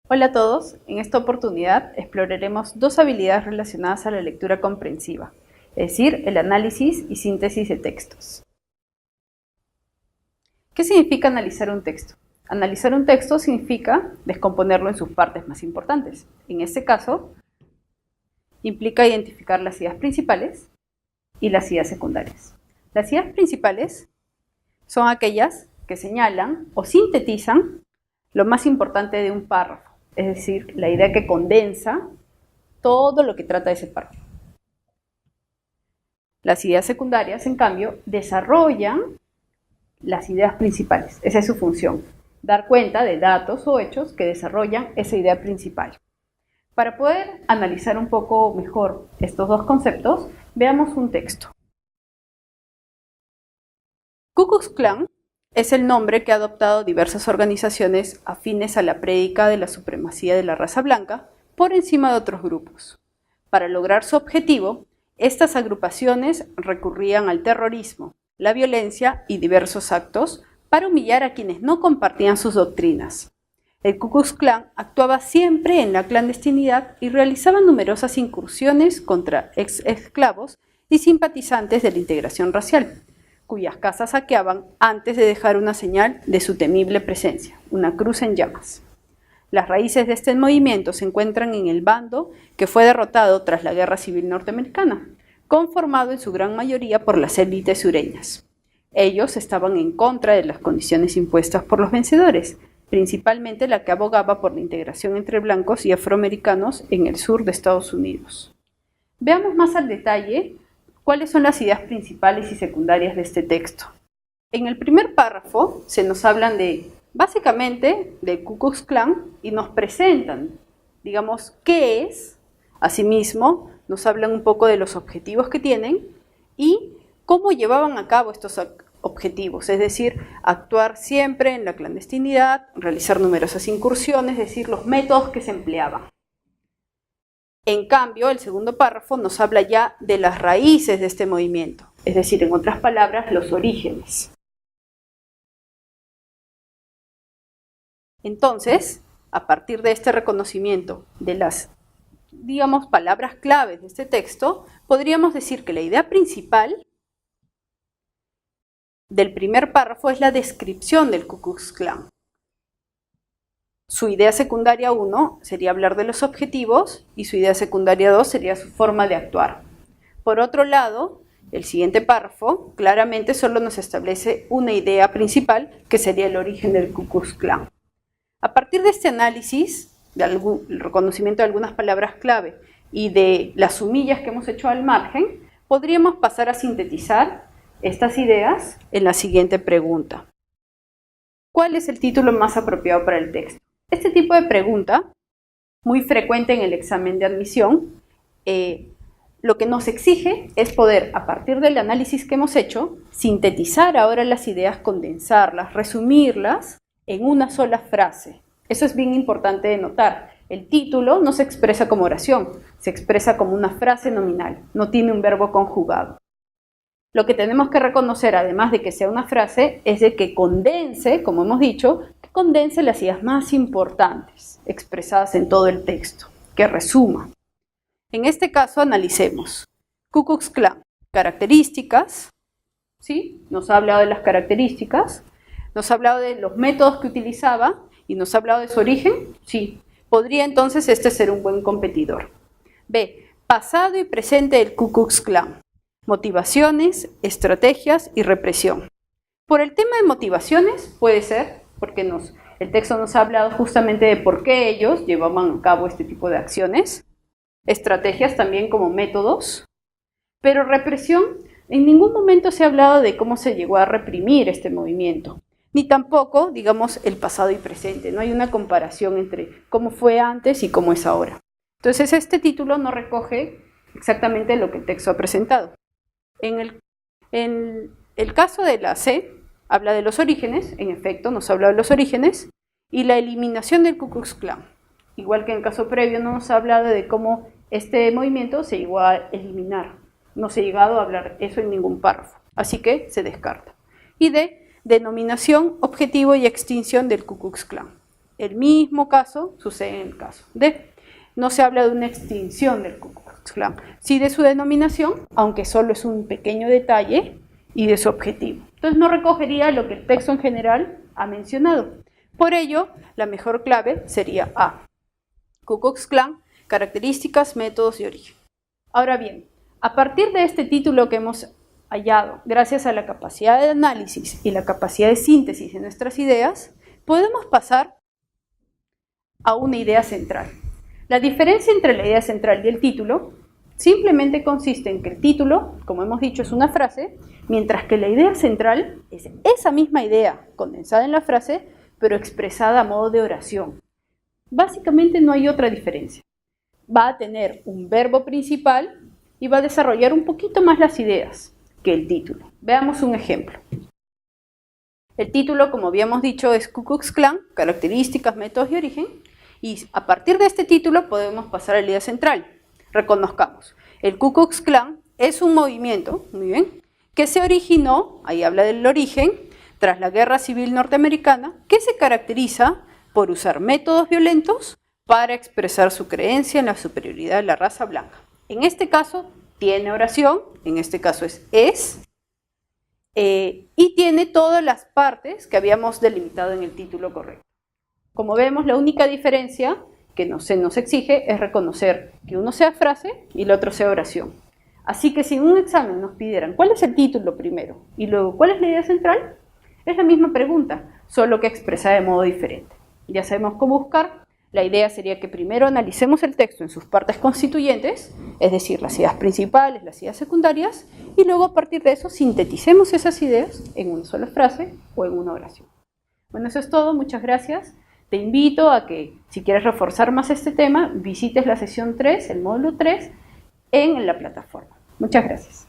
Hola a todos, en esta oportunidad exploraremos dos habilidades relacionadas a la lectura comprensiva, es decir, el análisis y síntesis de textos. ¿Qué significa analizar un texto? Analizar un texto significa descomponerlo en sus partes más importantes. En este caso, implica identificar las ideas principales y las ideas secundarias. Las ideas principales son aquellas que señalan o sintetizan lo más importante de un párrafo, es decir, la idea que condensa todo lo que trata ese párrafo. Las ideas secundarias, en cambio, desarrollan las ideas principales. Esa es su función, dar cuenta de datos o hechos que desarrollan esa idea principal. Para poder analizar un poco mejor estos dos conceptos, veamos un texto. Ku Klux Klan es el nombre que ha adoptado diversas organizaciones afines a la prédica de la supremacía de la raza blanca por encima de otros grupos. Para lograr su objetivo, estas agrupaciones recurrían al terrorismo, la violencia y diversos actos para humillar a quienes no compartían sus doctrinas. El Ku Klux Klan actuaba siempre en la clandestinidad y realizaba numerosas incursiones contra ex-esclavos y simpatizantes de la integración racial, cuyas casas saqueaban antes de dejar una señal de su temible presencia, una cruz en llamas. Las raíces de este movimiento se encuentran en el bando que fue derrotado tras la Guerra Civil Norteamericana, conformado en su gran mayoría por las élites sureñas. Ellos estaban en contra de las condiciones impuestas por los vencedores, principalmente la que abogaba por la integración entre blancos y afroamericanos en el sur de Estados Unidos. Veamos más al detalle cuáles son las ideas principales y secundarias de este texto. En el primer párrafo se nos hablan básicamente de Ku Klux Klan y nos presentan, digamos, qué es. Asimismo, nos hablan un poco de los objetivos que tienen y cómo llevaban a cabo estos objetivos, es decir, actuar siempre en la clandestinidad, realizar numerosas incursiones, es decir, los métodos que se empleaban. En cambio, el segundo párrafo nos habla ya de las raíces de este movimiento, es decir, en otras palabras, los orígenes. Entonces, a partir de este reconocimiento de las, digamos, palabras claves de este texto, podríamos decir que la idea principal del primer párrafo es la descripción del Ku Klux Klan. Su idea secundaria 1 sería hablar de los objetivos y su idea secundaria 2 sería su forma de actuar. Por otro lado, el siguiente párrafo claramente solo nos establece una idea principal que sería el origen del Ku Klux Klan. A partir de este análisis, el reconocimiento de algunas palabras clave y de las sumillas que hemos hecho al margen, podríamos pasar a sintetizar estas ideas en la siguiente pregunta. ¿Cuál es el título más apropiado para el texto? Este tipo de pregunta, muy frecuente en el examen de admisión, lo que nos exige es poder, a partir del análisis que hemos hecho, sintetizar ahora las ideas, condensarlas, resumirlas en una sola frase. Eso es bien importante de notar. El título no se expresa como oración, se expresa como una frase nominal, no tiene un verbo conjugado. Lo que tenemos que reconocer, además de que sea una frase, es de que condense, como hemos dicho, que condense las ideas más importantes expresadas en todo el texto, que resuma. En este caso analicemos Ku Klux Klan, características, ¿sí? Nos ha hablado de las características, nos ha hablado de los métodos que utilizaba y nos ha hablado de su origen, sí. Podría entonces este ser un buen competidor. B, pasado y presente del Ku Klux Klan. Motivaciones, estrategias y represión. Por el tema de motivaciones puede ser, porque el texto nos ha hablado justamente de por qué ellos llevaban a cabo este tipo de acciones. Estrategias también como métodos. Pero represión, en ningún momento se ha hablado de cómo se llegó a reprimir este movimiento. Ni tampoco, digamos, el pasado y presente. No hay una comparación entre cómo fue antes y cómo es ahora. Entonces este título no recoge exactamente lo que el texto ha presentado. En el caso de la C, habla de los orígenes, en efecto, nos habla de los orígenes, y la eliminación del Ku Klux Klan. Igual que en el caso previo, no nos ha hablado de cómo este movimiento se llegó a eliminar. No se ha llegado a hablar eso en ningún párrafo, así que se descarta. Y D, denominación, objetivo y extinción del Ku Klux Klan. El mismo caso sucede en el caso D. No se habla de una extinción del Ku Klux Klan, sí de su denominación, aunque solo es un pequeño detalle, y de su objetivo. Entonces no recogería lo que el texto en general ha mencionado. Por ello, la mejor clave sería A. Ku Klux Klan, características, métodos y origen. Ahora bien, a partir de este título que hemos hallado, gracias a la capacidad de análisis y la capacidad de síntesis de nuestras ideas, podemos pasar a una idea central. La diferencia entre la idea central y el título simplemente consiste en que el título, como hemos dicho, es una frase, mientras que la idea central es esa misma idea condensada en la frase, pero expresada a modo de oración. Básicamente no hay otra diferencia. Va a tener un verbo principal y va a desarrollar un poquito más las ideas que el título. Veamos un ejemplo. El título, como habíamos dicho, es Ku Klux Klan, características, métodos y origen. Y a partir de este título podemos pasar a la idea central. Reconozcamos, el Ku Klux Klan es un movimiento, muy bien, que se originó, ahí habla del origen, tras la Guerra Civil Norteamericana, que se caracteriza por usar métodos violentos para expresar su creencia en la superioridad de la raza blanca. En este caso tiene oración, en este caso es, y tiene todas las partes que habíamos delimitado en el título correcto. Como vemos, la única diferencia que se nos exige es reconocer que uno sea frase y el otro sea oración. Así que si en un examen nos pidieran cuál es el título primero y luego cuál es la idea central, es la misma pregunta, solo que expresada de modo diferente. Ya sabemos cómo buscar. La idea sería que primero analicemos el texto en sus partes constituyentes, es decir, las ideas principales, las ideas secundarias, y luego a partir de eso sinteticemos esas ideas en una sola frase o en una oración. Bueno, eso es todo. Muchas gracias. Te invito a que, si quieres reforzar más este tema, visites la sesión 3, el módulo 3, en la plataforma. Muchas gracias.